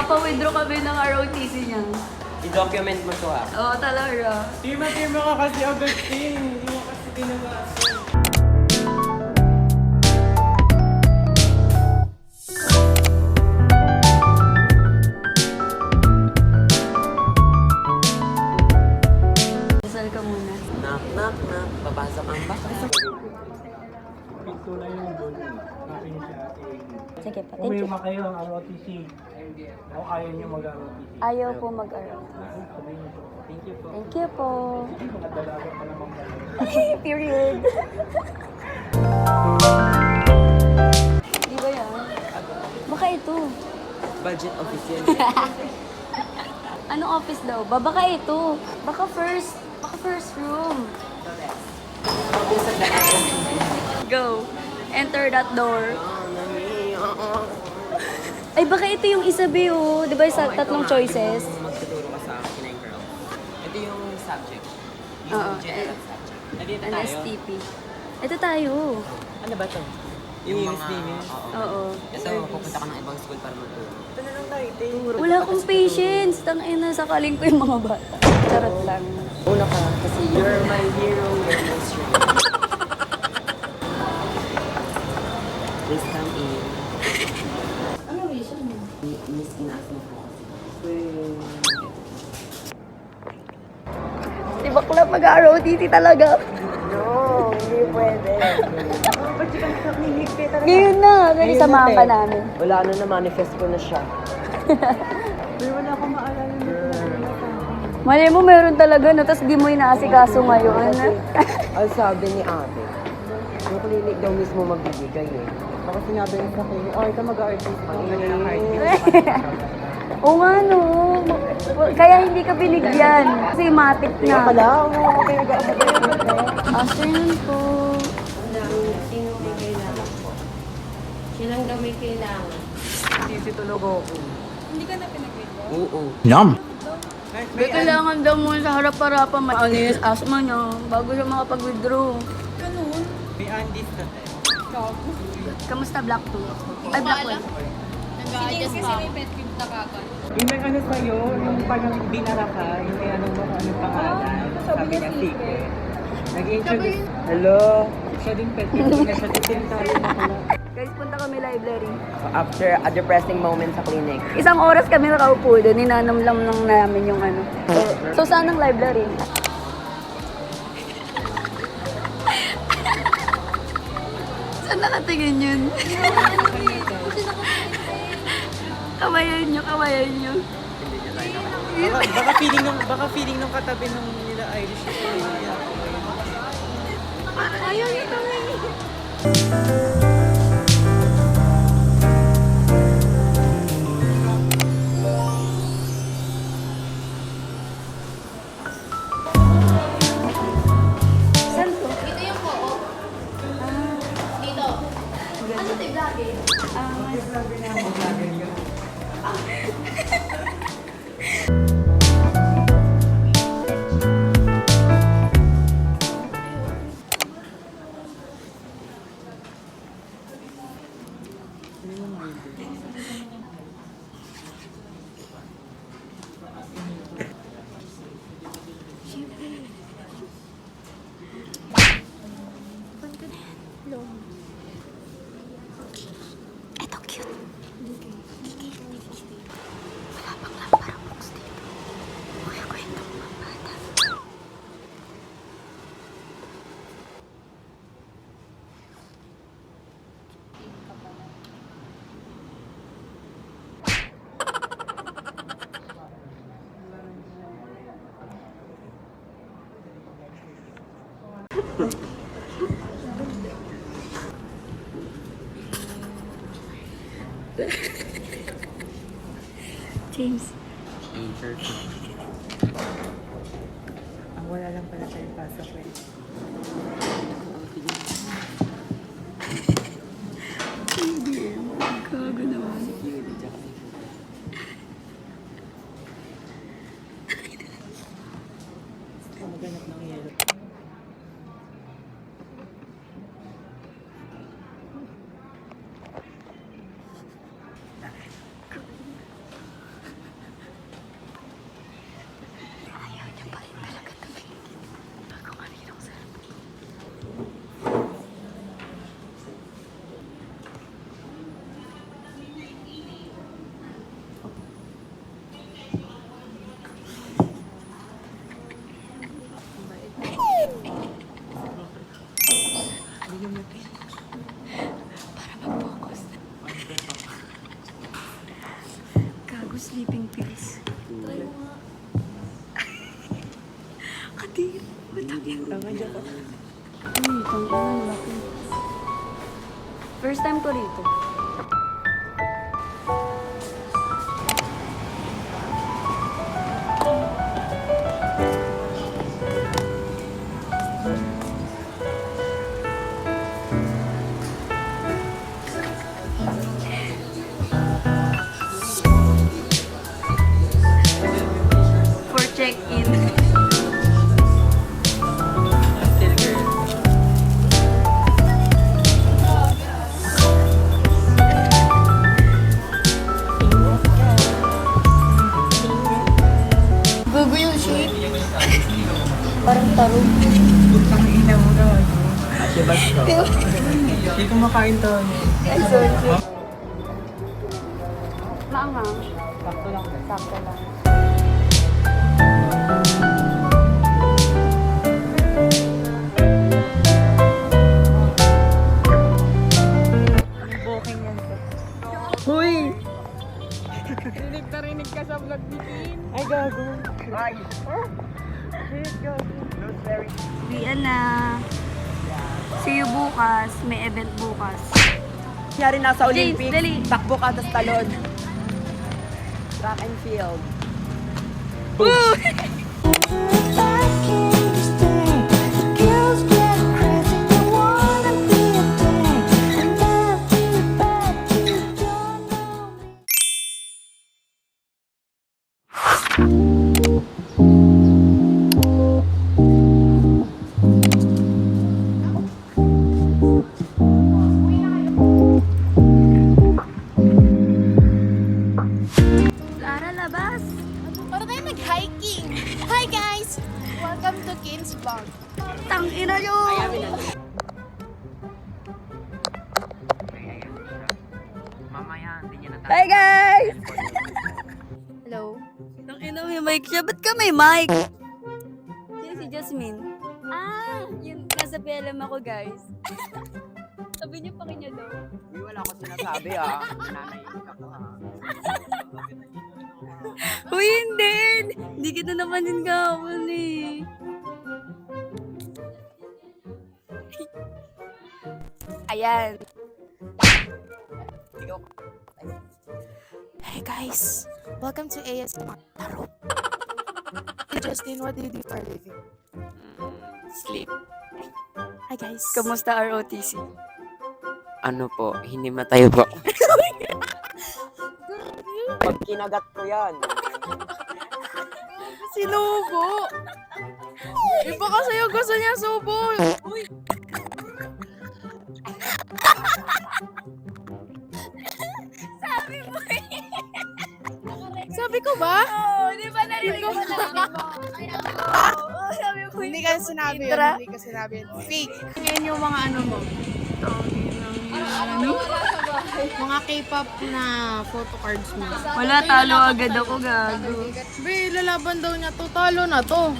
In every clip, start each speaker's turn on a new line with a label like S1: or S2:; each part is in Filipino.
S1: Magpapa-withdraw kami ng ROTC niya.
S2: I-document mo to ha.
S1: Oo, talaga.
S3: Tima ka kasi Agustin. Hindi mo kasi tinabasa.
S1: Dasal ka muna.
S2: Knock, knock, knock. Papasok ang baka.
S3: Pinto na yung goal. Sabi niya si ate.
S1: Sige pa, thank
S3: Umiwa
S1: you.
S3: kayo ng ROTC. O ayaw niyo mag-ROTC.
S1: Ayaw po mag-ROTC.
S3: Sabihin niyo po.
S2: Thank you po.
S1: Thank you po.
S3: Mga dalaga pa naman kayo.
S1: Period. Di ba yan? Baka ito.
S2: Budget official.
S1: Anong office daw? Baka ito. Baka first room. Go. Enter that door. Ay, baka ito yung isabi, oh. Di ba sa tatlong choices?
S2: Magtuturo ka sa Kinay Girl. Ito yung subject.
S1: Oo.
S2: Yung general subject. Nandito tayo.
S1: NSTP. Ito tayo.
S2: Ano ba ito? Yung mga...
S1: Oo.
S2: Ito, pupunta ka ng ibang school para magturo. Ito na lang
S1: Wala akong patience. Tangina, sakaling ko yung mga bata. Charot lang.
S2: Una ka, kasi you're my hero, you're my strength. Please come in.
S1: Ano reason mo?
S2: Miss Inaas mo po kasi.
S1: Si bakla mag-ROTC talaga.
S2: No, hindi pwede.
S1: Ngayon na, kasi samahan ka namin.
S2: Wala na, manifest ko na siya.
S3: Wala akong maalala na
S1: Mali mo, meron talaga, no? Tapos di mo inaasikaso ngayon.
S2: Ang sabi ni ate, yung clinic daw mismo magbibigay eh.
S3: Baka sinabi niya sa akin, oh, ito mag-artist.
S1: Oo nga, no. Kaya hindi ka binigyan. Kasi matik na.
S2: Wala, ako pinag-aabot.
S1: Afternoon po.
S4: Sino may kailangan po? Silang daw may kailangan.
S3: Sisi tulog ako.
S2: Oo.
S1: May kailangan daw muna sa harap-harapan. Ano asma niya bago siya makapag-withdraw.
S3: May Andes na tayo.
S1: Kamusta Black 2? Ay, Black 1.
S4: Nag-a-adjust pa ako.
S3: Yung may ano sa'yo, yung parang binara ka, yung may anong pangalan. Sabi niya, secret. Nag-introduce.
S2: Hello.
S3: Siya din pet, hindi na siya titintarin na pala.
S1: Guys, punta kami library.
S2: So after a depressing moment sa clinic,
S1: Isang oras kami nakaupo doon. Ninanamlam lang namin yung ano. So, saan ang library? Saan nakatingin yun? Kamayan nyo, kamayan nyo.
S3: Baka feeling ng katabi ng nila Irish.
S1: Ayaw nyo kamayan. Saan to?
S4: Dito yung co-op. Dito. Ano tayo vlogger?
S1: Ito cute. Wala pang lampara box dito. Kuya, kwento mo ang bata. James.
S3: Ang wala lang pala tayo pasok eh.
S1: Gago naman.
S3: Maganap ng yelo.
S1: Uy, tangina, laki. First time ko rito. For check-in. Gugo yung shape. Parang tarong.
S3: Ang ina mo na. Hindi ko makain to.
S1: Ay, sorry. Maangang.
S3: Sakto lang.
S1: Sakto lang.
S3: Booking yan.
S1: Huy!
S3: Rinig na rinig ka sa vlog ni Tin. Ay, gago. Ay. Shit, gago. Looks very...
S1: Uwian na. See you bukas. May event bukas.
S2: Kaya rin nasa
S1: James,
S2: Olympics,
S1: dali.
S2: takbo ka tas talon. Track and field.
S1: Lara, labas!
S5: Para tayo mag-hiking! Hi guys! Welcome to Kim's Vlog.
S1: Tangina nyo!
S3: Mamaya, hindi niya na
S1: Hi guys! Hello? Tangina, may mic siya. Ba't ka may mic? Sino si Jasmine? Ah! Yun, nasa PLM ako guys. Sabi niyo pa kanya daw.
S2: Uy, wala ko sinasabi ah. Nanainig ako ah.
S1: Uy, hindi! Hindi kita naman din gawin eh. Ayan.
S5: Hey guys! Welcome to ASMR Taro. Justin, what do you do for a living?
S1: Sleep.
S5: Hi guys!
S1: Kamusta ROTC?
S6: Ano po, hinimatay po.
S2: Pag kinagat ko yan.
S5: Sinubo! Iba kasi yung gusto niya subo! Uy! Sabi ko ba?
S1: Oo, di ba narinig ko na? Oo, sabi ko
S5: Hindi ka sinabi yun.
S1: Intra.
S5: Hindi ka sinabi yun. Fake. Ngayon yung mga ano mo. Mga K-pop na photo cards mo.
S1: Wala, talo agad ako, gago.
S5: Be, lalaban daw niya to. Talo na to.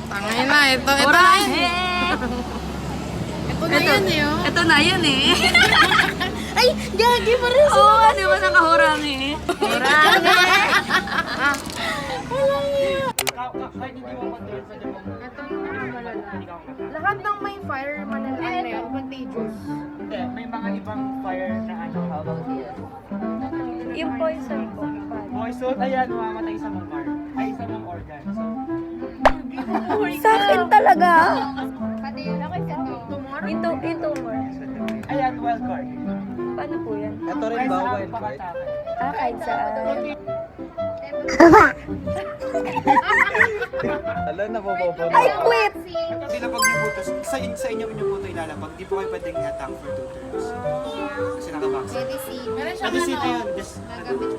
S5: Tangay na. Ito na
S1: Orahe!
S5: yan. Ito na yan eh. Oh.
S1: Ito na yan eh.
S5: Ay, gagi pa rin.
S1: Oo, di ba nakahurang eh? Hurang eh!
S3: Kahit hindi mo control, pwede mo...
S5: Ito yung malala. Lahat ng may fire, manalaan na yun. Contagious.
S3: Hindi, may mga ibang fire na ano. How about here?
S1: Yung poison ko.
S3: Poison, ayan, mamamatay sa mong heart. Ay, sa mong organ. So,
S1: Sa akin talaga.
S5: Pati yun ako isa to. Tumor?
S1: Into more.
S3: ayan, wild card.
S1: Paano po yan?
S2: Ito rin ba, wild card?
S1: Ah, kahit saan.
S2: Alam na po po.
S1: I quit!
S7: Hindi na pag nibutos, sa inyong inyong ilalapag, di po kayo pwedeng i-attack for 2 turns. Kasi naka-vaccine.
S5: Meron siyang
S7: Medicine
S5: ano.
S7: ayun, just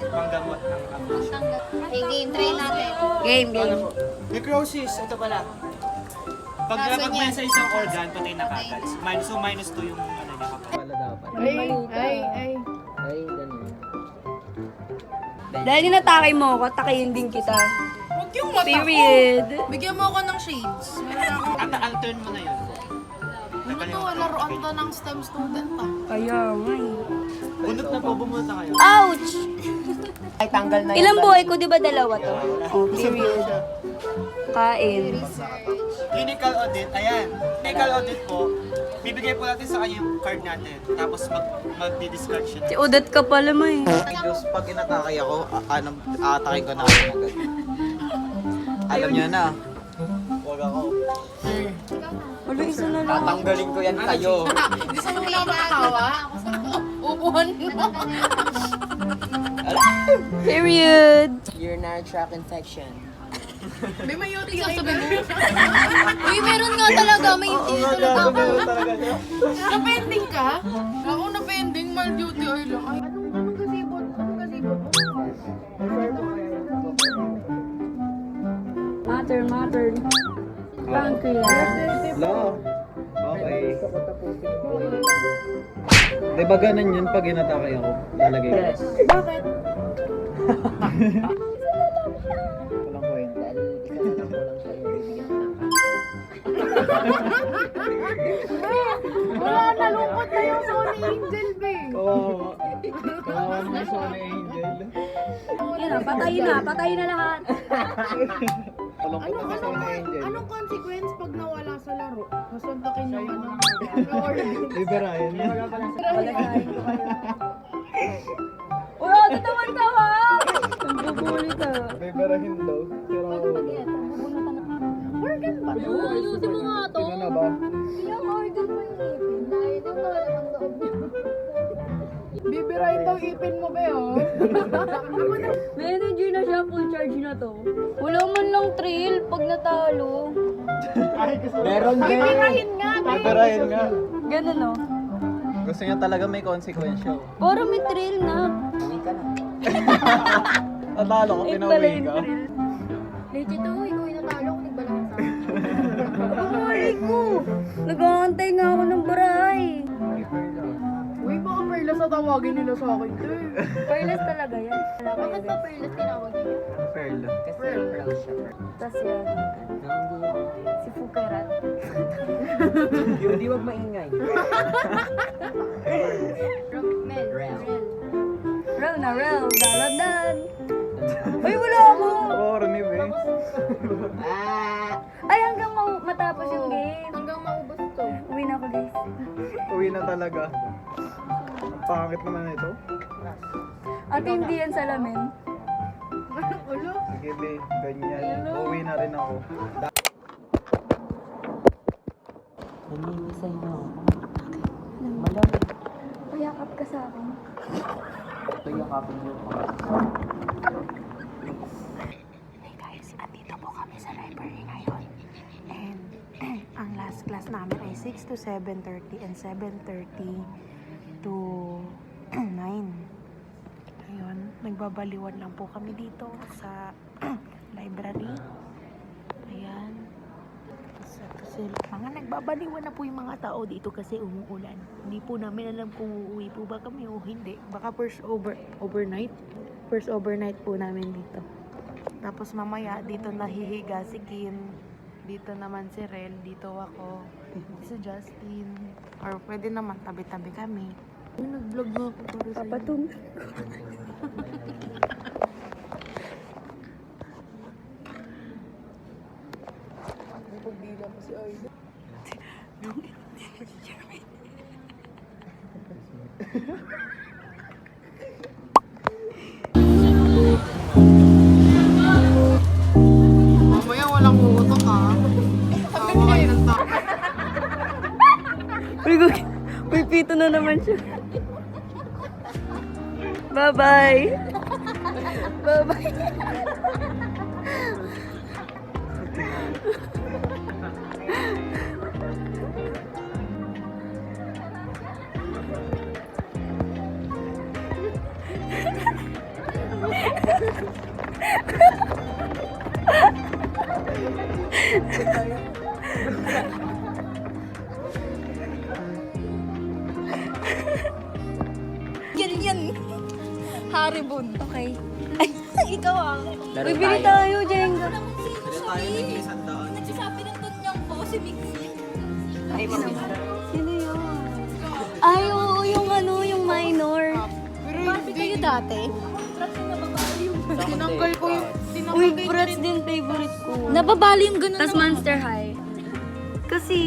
S7: panggamot ng affliction.
S5: Hey, game. Try natin.
S1: Game.
S7: Necrosis, ito pala. Pag
S5: Kaso
S7: nalapag mo
S5: niya.
S7: yan sa isang organ, patay na kagad. So minus 2 yung ano niya kapag.
S2: Wala dapat.
S5: Ay.
S2: Ay, ganun.
S1: Dahil inatake mo ako, takihin din kita.
S5: Huwag yung mata ko.
S1: Period.
S5: Bigyan mo ako ng shades. Meron ako.
S7: Altern mo na yun.
S5: Ano to? Laruan to ng STEM student ah.
S1: Kaya nga eh.
S7: Bunot na po, bumunot na kayo.
S1: Ouch!
S2: Ay, tanggal na
S1: Ilang buhay ko, di ba dalawa to? Oh, period. Kain.
S7: Clinical audit, ayan. Clinical audit po, bibigay po natin sa kanya yung card natin. Tapos magdi-discard siya.
S1: Si Udot ka pala mo eh.
S8: Diyos, pag inatake ako, aatakin ko na ako agad. Alam niyo na. Huwag ako.
S1: Wala, isa na lang.
S8: Tatanggalin ko yan kayo.
S1: Period.
S2: urinary tract infection.
S9: Uy, meron nga talaga. May hindi talaga ako. Na-pending ka? Ako na-pending. Mal duty oil lang. Ay, anong kasibot? Anong kasibot?
S1: Matter. Pancreas.
S8: Lo. Okay. Di ba ganun yun pag inatake ako? Lalagay ko.
S1: Bakit?
S8: Walang kwenta.
S9: Wala, nalungkot na yung Sony Angel, be.
S8: Oo. Kawawa naman sa ni Angel.
S1: Yan na, patayin na lahat.
S8: Walang ko na sa ni Angel.
S9: Anong consequence pag nawala sa laro? Masuntakin yung ano?
S8: Liberayan niya.
S1: Uy, tatawan-tawa! Nambubuli ka.
S8: Liberahin daw. Pero
S9: Organ ba? Ayusin mo nga to.
S8: sino na ba?
S9: Ilang organ mo yung ipin? Dahil ito talaga ang loob niyo. Bibirahin daw ipin mo, be, oh.
S1: May energy na siya, full charge na to. Wala man lang thrill pag natalo.
S8: Meron din.
S9: Bibirahin nga, be.
S8: Liberahin nga.
S1: Ganun no?
S8: Gusto niya talaga may konsekuensya.
S1: Para may thrill na.
S8: Natalo ko, pinauwi ka.
S9: Legit to, ikaw yung natalo kung nagbalang sa akin.
S1: Ay ko! Nag-aantay nga ako ng baray.
S9: Uy, baka perlas na tawagin nila sa akin, te.
S1: Careless talaga yan.
S9: Bakit ba perlas tinawag niya?
S8: Pearl.
S2: Kasi pearl siya.
S1: Tapos yan. Si Fukerat.
S2: Yung di wag maingay.
S9: Mel.
S1: Rel na rel. Daladan. Ay, wala ako!
S8: Oo, ni Be.
S1: Ay, hanggang matapos yung game.
S9: Hanggang maubos to.
S1: Uwi na ako, guys.
S8: Uwi na talaga. Ang pangit naman ito.
S1: At hindi yan salamin.
S9: Ulo.
S8: Sige, Be. Ganyan. Uwi na rin ako.
S2: Naninisay na ako.
S1: Payakap ka sa akin.
S2: Ito yung kapin mo.
S5: Hey guys, andito po kami sa library ngayon. And ang last class namin ay 6 to 7:30 and 7:30 to 9. Ayun, nagbabaliwan lang po kami dito sa library. Ayan. Mga nagbabaliwan na po yung mga tao dito kasi umuulan. Hindi po namin alam kung uuwi po ba kami o hindi. Baka overnight. First overnight po namin dito. Tapos mamaya dito nahihiga si Kim. Dito naman si Rel. Dito ako. Si Justin. Or pwede naman tabi-tabi kami. Nag-vlog na ako para sa'yo.
S1: Papatung.
S9: Mamaya walang uutok, ha? Tawagan ng tao.
S1: Uy, pito na naman siya. Bye-bye. Bye-bye. Yan. Haribon. Okay. Ay, ikaw ah. Uy, bili tayo, Jenga.
S9: Nagsasabi ng tunyang po si Mixie.
S1: Sino yun? Ay, oo, yung ano, yung minor.
S9: Pero hindi kayo dati? Tinanggal ko yung...
S1: Uy, brats din favorite ko.
S5: Nababali yung ganun.
S1: Tapos Monster High.
S5: Kasi